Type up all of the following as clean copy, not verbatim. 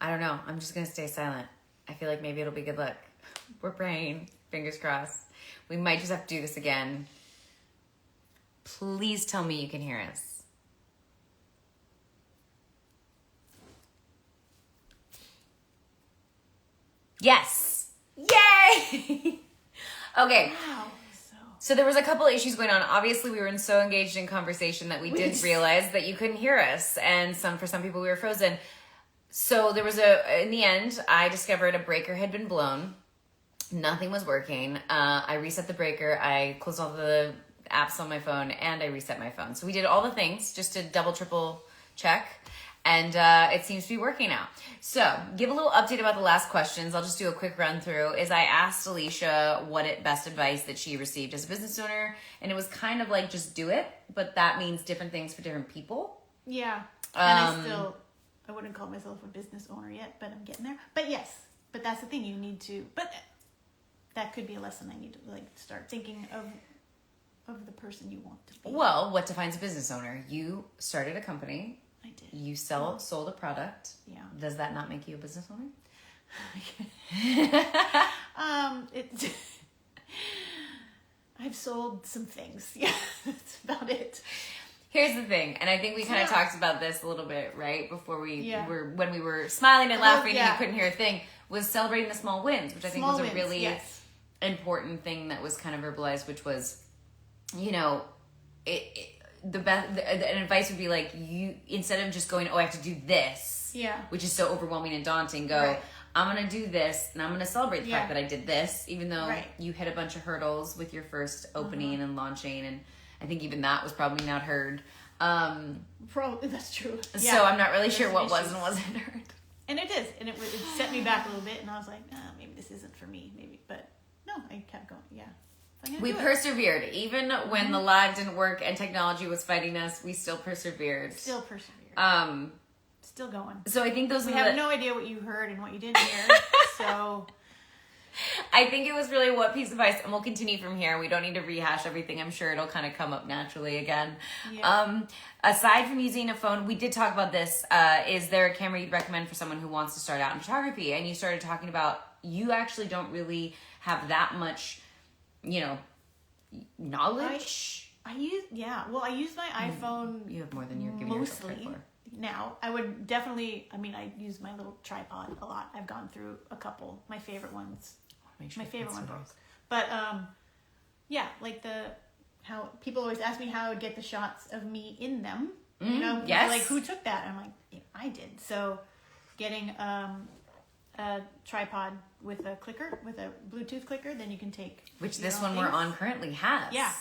I don't know. I'm just going to stay silent. I feel like maybe it'll be good luck. We're praying. Fingers crossed. We might just have to do this again. Please tell me you can hear us. Yes. Yay! Okay. Wow. So there was a couple issues going on. Obviously, we were so engaged in conversation that we didn't realize that you couldn't hear us. And for some people, we were frozen. So there was in the end, I discovered a breaker had been blown. Nothing was working. I reset the breaker. I closed all the apps on my phone and I reset my phone. So we did all the things just to double, triple check. And it seems to be working now. So give a little update about the last questions. I'll just do a quick run through. Is I asked Alicia what best advice that she received as a business owner. And it was kind of like, just do it. But that means different things for different people. Yeah. And I wouldn't call myself a business owner yet, but I'm getting there. But yes, but that's the thing. You need to, but that could be a lesson I need to start thinking of the person you want to be. Well, what defines a business owner? You started a company. I did. You sold a product. Yeah. Does that not make you a business owner? I've sold some things. Yeah, that's about it. Here's the thing, and I think we kind of talked about this a little bit, right? Before when we were smiling and laughing and you couldn't hear a thing, was celebrating the small wins, which I think was a really important thing that was kind of verbalized, which was, the advice would be like, you, instead of just going, I have to do this, which is so overwhelming and daunting, I'm going to do this and I'm going to celebrate the fact that I did this, even though you hit a bunch of hurdles with your first opening and launching. And I think even that was probably not heard. Probably, that's true. So I'm not really sure what was and wasn't heard. And it is. And it set me back a little bit. And I was like, maybe this isn't for me. Maybe. But no, I kept going. Yeah. We persevered. Even when the live didn't work and technology was fighting us, we still persevered. Still going. So I think we have no idea what you heard and what you didn't hear. So I think it was really what piece of advice, and we'll continue from here. We don't need to rehash everything. I'm sure it'll kind of come up naturally again. Yeah. Aside from using a phone, we did talk about this. Is there a camera you'd recommend for someone who wants to start out in photography? And you started talking about you actually don't really have that much knowledge. I use my iPhone. You have more than you're giving yourself credit for. Now, I would definitely, I use my little tripod a lot. I've gone through a couple. My favorite ones. My favorite one broke. But, how people always ask me how I would get the shots of me in them. Yes. Like, who took that? I'm like, yeah, I did. So, getting a tripod with a clicker, with a Bluetooth clicker, then you can take... Which this one we're on currently has. Yeah.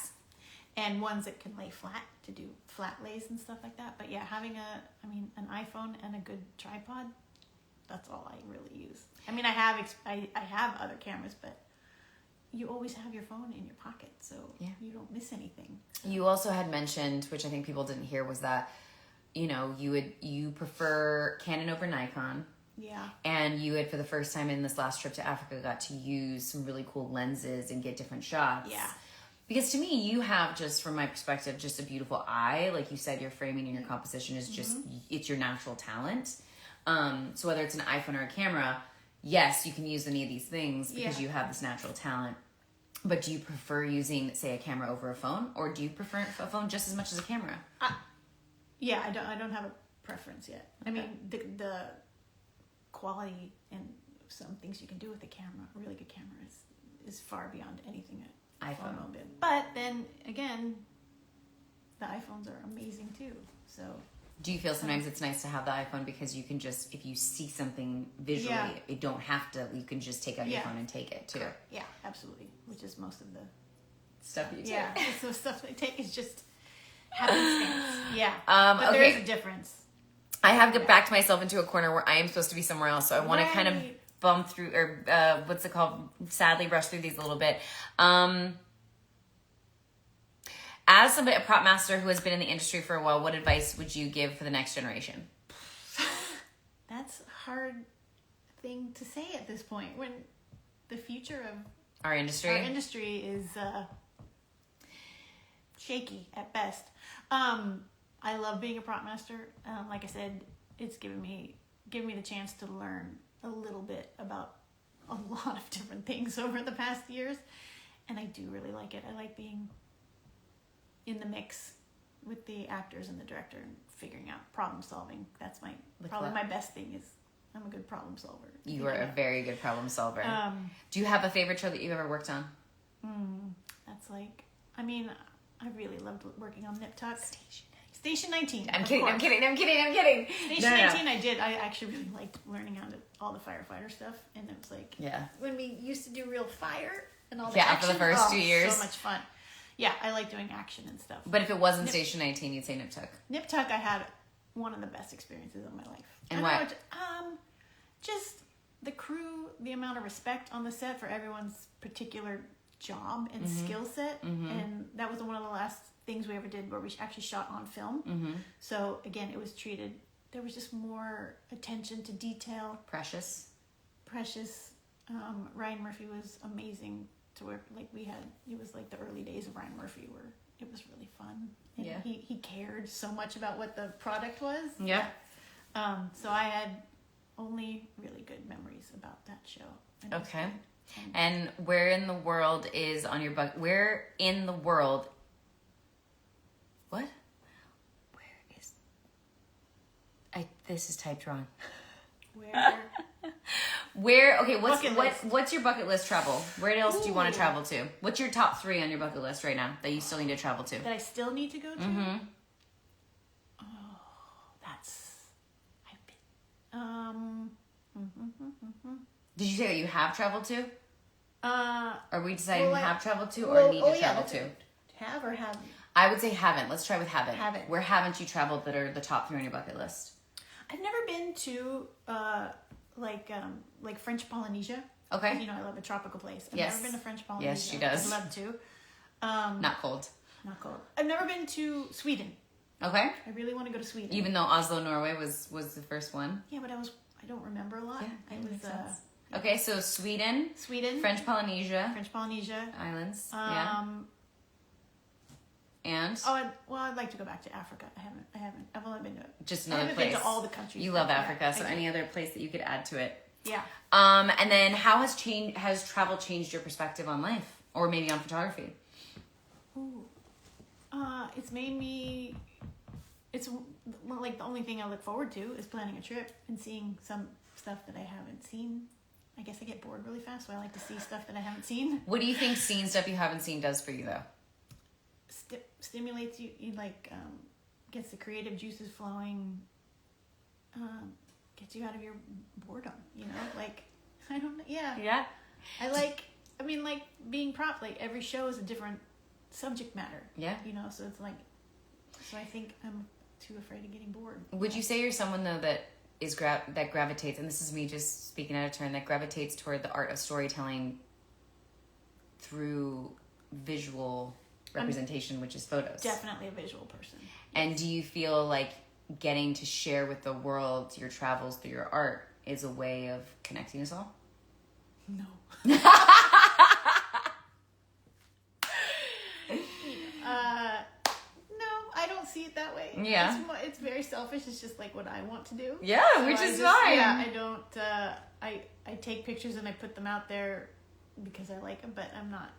And ones that can lay flat to do flat lays and stuff like that. But yeah, having an iPhone and a good tripod, that's all I really use. I have other cameras, but you always have your phone in your pocket, so you don't miss anything. You also had mentioned, which I think people didn't hear, was that, you prefer Canon over Nikon. Yeah. And you had, for the first time in this last trip to Africa, got to use some really cool lenses and get different shots. Yeah. Because to me, you have, just from my perspective, just a beautiful eye. Like you said, your framing and your composition is just, it's your natural talent. So whether it's an iPhone or a camera, yes, you can use any of these things because you have this natural talent. But do you prefer using, say, a camera over a phone? Or do you prefer a phone just as much as a camera? I don't have a preference yet. Okay. I mean, the quality and some things you can do with a camera, a really good camera, is far beyond anything iPhone will do. But then again, the iPhones are amazing too. So do you feel sometimes it's nice to have the iPhone because you can just, if you see something visually, you don't have to, you can just take out your phone and take it too. Yeah, absolutely. Which is most of the stuff you take. Yeah, so stuff I take is just happenstance. Yeah. But there is a difference. I have to back myself into a corner where I am supposed to be somewhere else. So I want to kind of bump through, or what's it called? Sadly brush through these a little bit. As a prop master who has been in the industry for a while, what advice would you give for the next generation? That's a hard thing to say at this point when the future of our industry is shaky at best. I love being a prop master. Like I said, it's given me given me the chance to learn a little bit about a lot of different things over the past years, and I do really like it. I like being in the mix with the actors and the director and figuring out problem solving. That's probably my best thing is I'm a good problem solver. You are a very good problem solver. Do you have a favorite show that you've ever worked on? That's like, I mean, I really loved working on Nip Tuck. Station 19. I'm kidding. Station 19 I did. I actually really liked learning how to all the firefighter stuff. And it was like, when we used to do real fire and all the action. For the first 2 years. So much fun. Yeah, I like doing action and stuff. But if it wasn't Station 19, you'd say Nip Tuck. Nip Tuck, I had one of the best experiences of my life. And why? Just the crew, the amount of respect on the set for everyone's particular job and skill set. And that was one of the last things we ever did where we actually shot on film. So again, it was treated, there was just more attention to detail. Precious. Ryan Murphy was amazing to work. Like it was like the early days of Ryan Murphy where it was really fun. And he cared so much about what the product was. Yeah. So I had only really good memories about that show. Okay. And where in the world is on your bucket? Where in the world? What? Where is? This is typed wrong. Where? Okay. What's your bucket list travel? Where else do you want to travel to? What's your top 3 on your bucket list right now that you still need to travel to? That I still need to go to? Oh, Did you say that you have traveled to? Are we deciding have traveled to or need to travel to? Have or haven't? I would say haven't. Let's try with haven't. Haven't. Where haven't you traveled that are the top 3 on your bucket list? I've never been to like French Polynesia. Okay. You know, I love a tropical place. I've Yes. never been to French Polynesia. Yes, she does. I'd love to. Not cold. Not cold. I've never been to Sweden. Okay. I really want to go to Sweden. Even though Oslo, Norway was the first one. Yeah, but I don't remember a lot. Yeah, it was makes sense. Okay, so Sweden, French Polynesia Islands. And I'd like to go back to Africa. I haven't. I've only been to just another place. Been to all the countries. You love Africa, so any other place that you could add to it. Yeah. And then how has travel changed your perspective on life, or maybe on photography? Ooh. It's made me. It's like the only thing I look forward to is planning a trip and seeing some stuff that I haven't seen. I guess I get bored really fast, so I like to see stuff that I haven't seen. What do you think seeing stuff you haven't seen does for you, though? Stimulates you, gets the creative juices flowing, gets you out of your boredom, I don't know. Yeah. I like being like every show is a different subject matter. Yeah. So it's so I think I'm too afraid of getting bored. Would you say you're someone, though, that is that gravitates, and this is me just speaking out of turn, that gravitates toward the art of storytelling through visual representation, which is photos? Definitely a visual person. And do you feel like getting to share with the world your travels through your art is a way of connecting us all? No. No, I don't see it that way. Yeah. It's very selfish. It's just like what I want to do. Yeah, so which is fine. Yeah, I don't, I take pictures and I put them out there because I like them, but I'm not,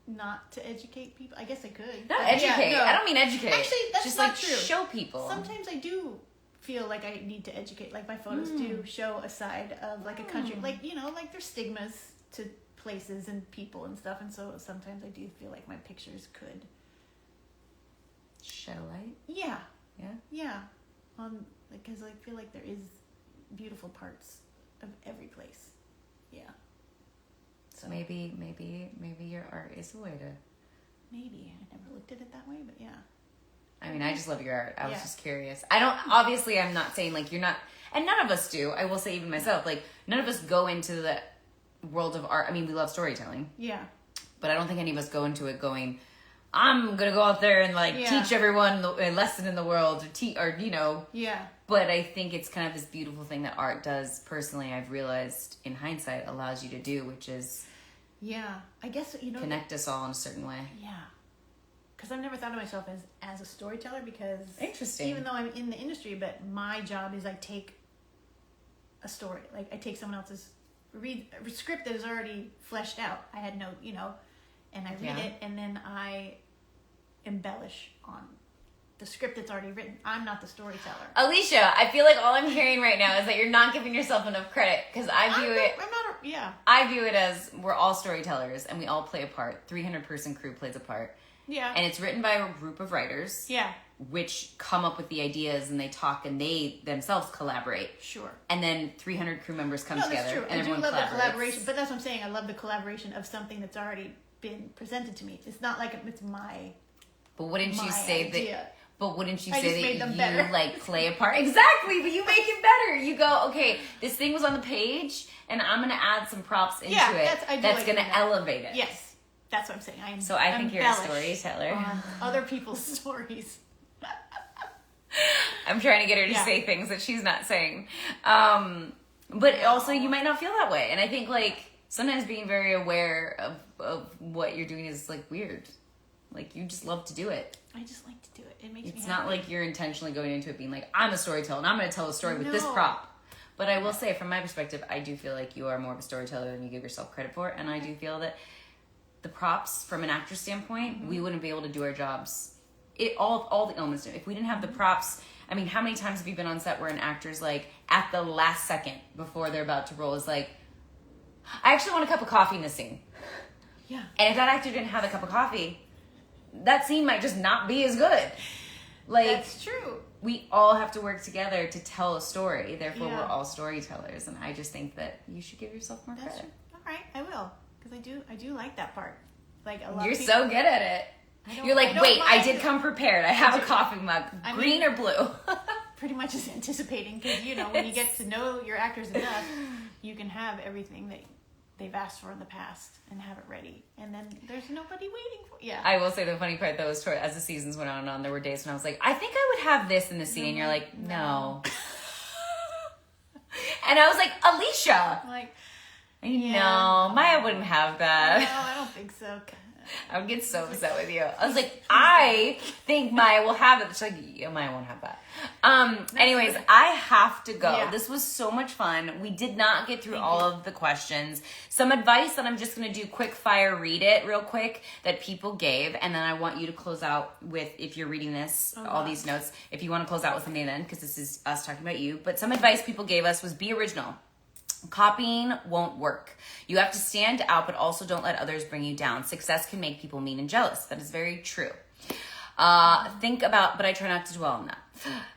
not to educate people. I guess I could. Not educate. Yeah, no. I don't mean educate. Actually, that's just not true. Show people. Sometimes I do feel like I need to educate. Like my photos do show a side of a country. There's stigmas to places and people and stuff. And so sometimes I do feel like my pictures could show light. Yeah. Yeah. Yeah. Because I feel like there is beautiful parts of every place. Yeah. So maybe your art is a way to. Maybe I never looked at it that way, but yeah. I mean, I just love your art. I was just curious. Obviously, I'm not saying you're not, and none of us do. I will say even myself, none of us go into the world of art. I mean, we love storytelling. Yeah. But I don't think any of us go into it going, I'm gonna go out there and teach everyone a lesson in the world, or Yeah. But I think it's kind of this beautiful thing that art does. Personally, I've realized in hindsight allows you to do, which is I guess connect us all in a certain way. Yeah. because I've never thought of myself as a storyteller, because Interesting. even though I'm in the industry, but my job is I take a story, like I take someone else's a script that is already fleshed out. I had no, and I read it, and then I embellish on the script that's already written. I'm not the storyteller. Alicia, I feel like all I'm hearing right now is that you're not giving yourself enough credit, because I view it as we're all storytellers and we all play a part. 300-person crew plays a part. Yeah. And it's written by a group of writers. Yeah. Which come up with the ideas and they talk and they themselves collaborate. Sure. And then 300 crew members come No, together that's true. and everyone I do love collaborates. the collaboration, but that's what I'm saying. I love the collaboration of something that's already been presented to me. It's not like it's my. But wouldn't you my say idea. that? But wouldn't you I just say made that them you better. like play a part? Exactly, but you make it better. You go, okay, this thing was on the page, and I'm gonna add some props into it. I do that's like gonna that. elevate it. Yes, that's what I'm saying. I think you're a storyteller. On other people's stories. I'm trying to get her to Yeah. say things that she's not saying. But also, you might not feel that way, and I think like sometimes being very aware of what you're doing is like weird. Like you just love to do it. I just like to do it. It makes me It's happy. not like you're intentionally going into it being like, I'm a storyteller and I'm going to tell a story with this No. prop. But I will say, from my perspective, I do feel like you are more of a storyteller than you give yourself credit for. And I do feel that the props, from an actor standpoint, we wouldn't be able to do our jobs. All the elements. If we didn't have the props, I mean, how many times have you been on set where an actor's like, at the last second before they're about to roll, is like, I actually want a cup of coffee in this scene. Yeah. And if that actor didn't have a cup of coffee, that scene might just not be as good. Like, That's true. we all have to work together to tell a story. Therefore, Yeah. we're all storytellers. And I just think that you should give yourself more That's credit. true. All right, I will, because I do like that part. Like a lot. You're of people, so good at it. don't- You're like, I don't wait, I mind. did come prepared. I have a do. coffee mug. I Green mean- or blue? Pretty much is anticipating, because when you get to know your actors enough, you can have everything that they've asked for in the past and have it ready, and then there's nobody waiting for. Yeah. I will say the funny part though is as the seasons went on, there were days when I was like, I think I would have this in the scene, and you're like, no. And I was like, Alicia, I'm like, no, Maya wouldn't have no, that. I don't think so. I would get so upset with you. I was like, I think Maya will have it. She's like, yeah, Maya won't have that. Anyways, I have to go. Yeah. This was so much fun. We did not get through all of the questions. Some advice that I'm just going to do quick fire, read it real quick, that people gave. And then I want you to close out with, if you're reading this, all these notes, if you want to close out with something then, because this is us talking about you. But some advice people gave us was be original. Copying won't work. You have to stand out, but also don't let others bring you down. Success can make people mean and jealous. That is very true. Think about, but I try not to dwell on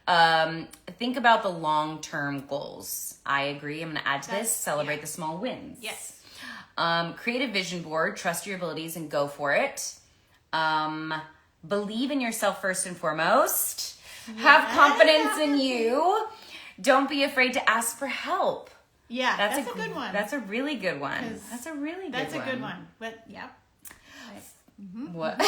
that. Think about the long-term goals. I agree. I'm going to add to this. Celebrate the small wins. Yes. Create a vision board. Trust your abilities and go for it. Believe in yourself first and foremost. Have confidence in you. Don't be afraid to ask for help. Yeah, that's a good one. That's a really good one. 'Cause That's a really good one. That's a good one. But yeah. Right. What?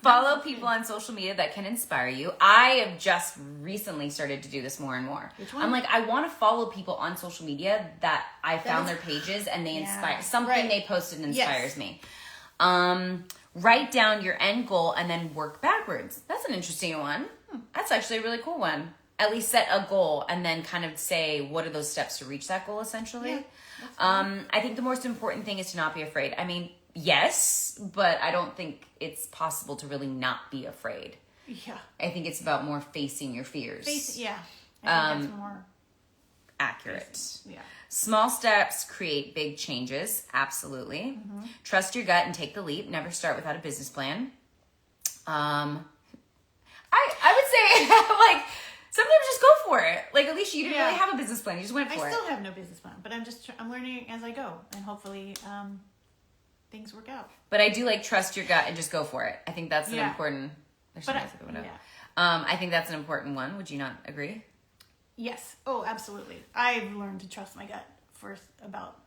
Follow people on social media that can inspire you. I have just recently started to do this more and more. Which one? I'm like, I want to follow people on social media that I found is- their pages and they Yeah. inspire. Something Right. they posted inspires Yes. me. Write down your end goal and then work backwards. That's an interesting one. That's actually a really cool one. At least set a goal and then kind of say, what are those steps to reach that goal, essentially? Yeah, that's fine. I think the most important thing is to not be afraid. I mean, yes, but I don't think it's possible to really not be afraid. Yeah. I think it's about more facing your fears. Yeah. I think that's more Accurate. Yeah. Small steps create big changes. Absolutely. Trust your gut and take the leap. Never start without a business plan. I would say, like, sometimes just go for it. Like, Alicia, you didn't Yeah. really have a business plan. You just went for I it. still have no business plan, but I'm learning as I go, and hopefully things work out. But I do like trust your gut and just go for it. I think that's an Yeah. important. There's But something else I could put yeah. up. I think that's an important one. Would you not agree? Yes. Oh, absolutely. I've learned to trust my gut first about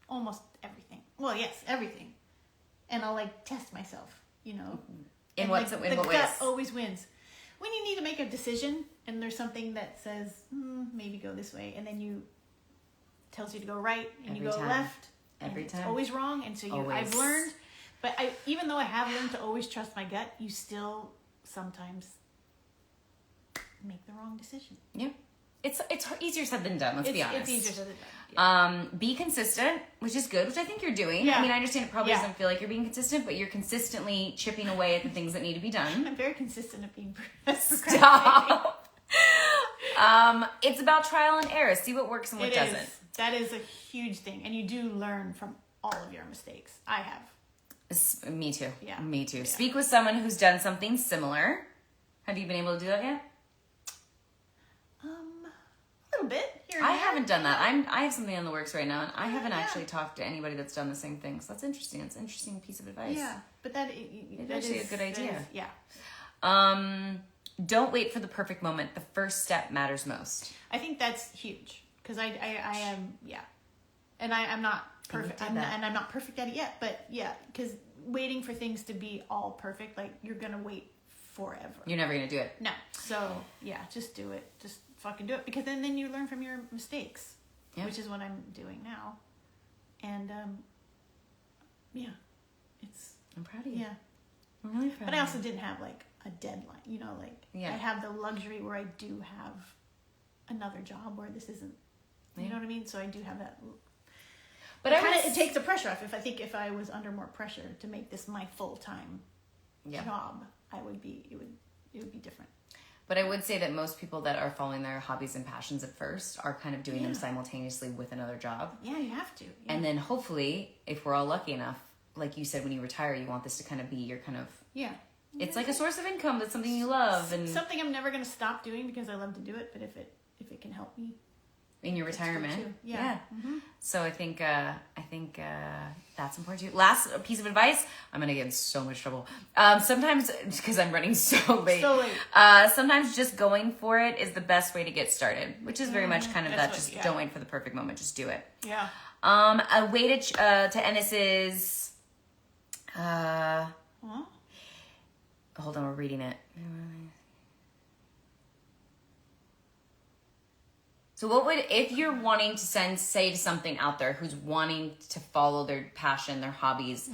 almost everything. Well, yes, everything. And I'll like test myself, you know. In And, what like, in the what gut ways? always wins. When you need to make a decision and there's something that says maybe go this way, and then you tells you to go right and Every you go time. left, Every and time. it's always wrong. And so I've Always. learned, But even though I have learned to always trust my gut, you still sometimes make the wrong decision. Yeah. It's easier said than done, let's be honest. It's easier said than done. Yeah. Be consistent, which is good, which I think you're doing. Yeah. I mean, I understand it probably Yeah. doesn't feel like you're being consistent, but you're consistently chipping away at the things that need to be done. I'm very consistent at being procrastinating. Stop. It's about trial and error. See what works and what doesn't. That is a huge thing. And you do learn from all of your mistakes. I have. Me too. Yeah. Me too. Yeah. Speak with someone who's done something similar. Have you been able to do that yet? A little bit. Here and I there. haven't done that. I have something in the works right now, and I haven't actually talked to anybody that's done the same thing. So that's interesting. It's an interesting piece of advice. Yeah, but that actually a good idea. Yeah. Don't wait for the perfect moment. The first step matters most. I think that's huge because I am, and I'm not perfect, and I'm not perfect at it yet, but yeah, because waiting for things to be all perfect, like you're gonna wait forever. You're never gonna do it. No. So yeah, just do it. Just fucking do it, because then you learn from your mistakes, which is what I'm doing now, and I'm proud of you. Yeah. I'm really proud. But I also didn't have like a deadline, I Yeah. have the luxury where I do have another job where this isn't, you know what I mean? So I do have that. But it takes the pressure off. If I was under more pressure to make this my full-time job, it would be different. But I would say that most people that are following their hobbies and passions at first are kind of doing them simultaneously with another job. Yeah, you have to. Yeah. And then hopefully, if we're all lucky enough, like you said, when you retire, you want this to kind of be your kind of... Yeah. It's like a source of income. That's something you love. And something I'm never going to stop doing because I love to do it. But if it can help me in your retirement, yeah. Mm-hmm. So I think that's important too. Last piece of advice. I'm gonna get in so much trouble. Sometimes because I'm running so late. Sometimes just going for it is the best way to get started, which is very much kind of that. Just don't wait for the perfect moment. Just do it. Yeah. A way to end this is. Hold on, we're reading it. So what would, if you're wanting to say to something out there who's wanting to follow their passion, their hobbies,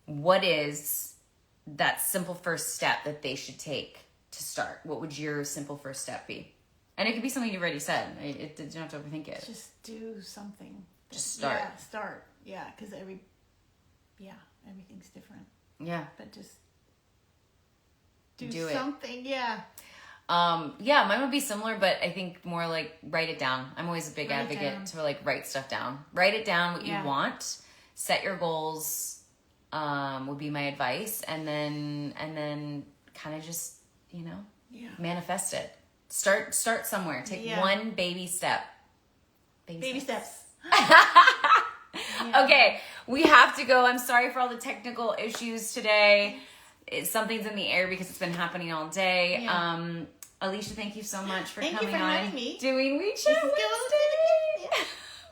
what is that simple first step that they should take to start? What would your simple first step be? And it could be something you've already said. You don't have to overthink it. Just do something. Just start. Yeah, start. Yeah, because everything's different. Yeah. But just do something. Yeah. Mine would be similar, but I think more like write it down. I'm always a big advocate to like write stuff down. Write it down what you want. Set your goals. Would be my advice, and then kind of just manifest it. Start somewhere. Take one baby step. Baby steps. Okay, we have to go. I'm sorry for all the technical issues today. Something's in the air because it's been happening all day. Yeah. Alicia, thank you so much for coming on. Having me. Doing We Chat Wednesday.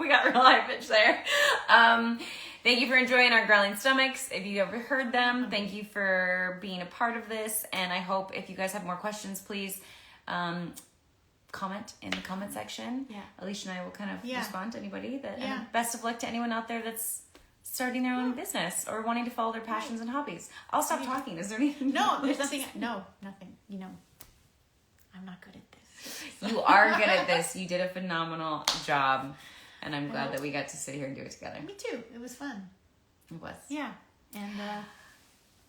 We got real high pitch there. Thank you for enjoying our growling stomachs. If you ever heard them, thank you for being a part of this. And I hope if you guys have more questions, please comment in the comment section. Yeah. Alicia and I will kind of respond to anybody. Yeah. And best of luck to anyone out there that's starting their own business or wanting to follow their passions and hobbies. I'll stop talking. Is there anything? No, there's nothing. No, nothing. I'm not good at this. You are good at this. You did a phenomenal job. And I'm glad that we got to sit here and do it together. Me too. It was fun. It was. Yeah. And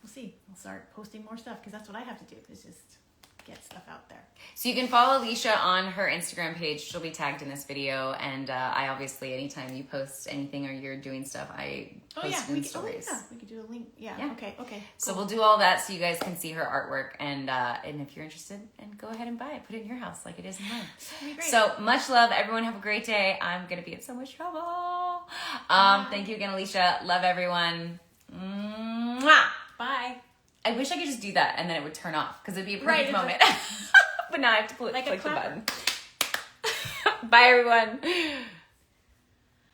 we'll see. We'll start posting more stuff because that's what I have to do is just get stuff out there. So you can follow Alicia on her Instagram page. She'll be tagged in this video. And I obviously, anytime you post anything or you're doing stuff, I post in stories. We could do a link. Yeah. Okay. Cool. So we'll do all that so you guys can see her artwork. And if you're interested, and go ahead and buy it. Put it in your house like it is in mine. So much love. Everyone have a great day. I'm going to be in so much trouble. Thank you again, Alicia. Love everyone. Mwah! Bye. I wish I could just do that and then it would turn off because it'd be a perfect moment. But now I have to click the button. Bye, everyone.